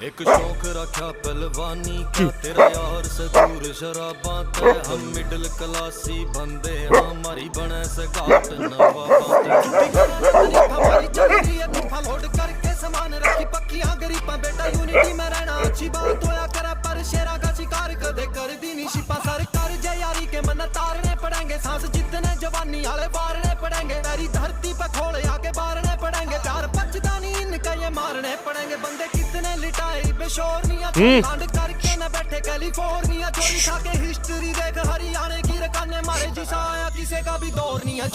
एक शौक रखा पहलवानी का तेरा यार से दूर शराबा ते हम मिडिल क्लासी बंदे हमारी बने से घाट लोड करके सामान रखी पक्कियां गरीबा बेटा यूनिटी में रहना अच्छी बात होया करा पर शेरा का शिकार कदे कर दी नी शिपा सरकार जे यारी के मन तारने पड़ेंगे सांस जितने जवानी वाले बारने पड़ेंगे तेरी धरती पे खोल आके बारने पड़ेंगे प्यार पचदा नहीं इनका ये मारने पड़ेंगे बंदे कितने लिटाए बेशोरनिया कांड करके न बैठे कैलिफोर्निया चोरी खा के हिस्ट्री देख हरियाणा की रकाने मारे जिसा आया किसी का भी दौर नहीं है।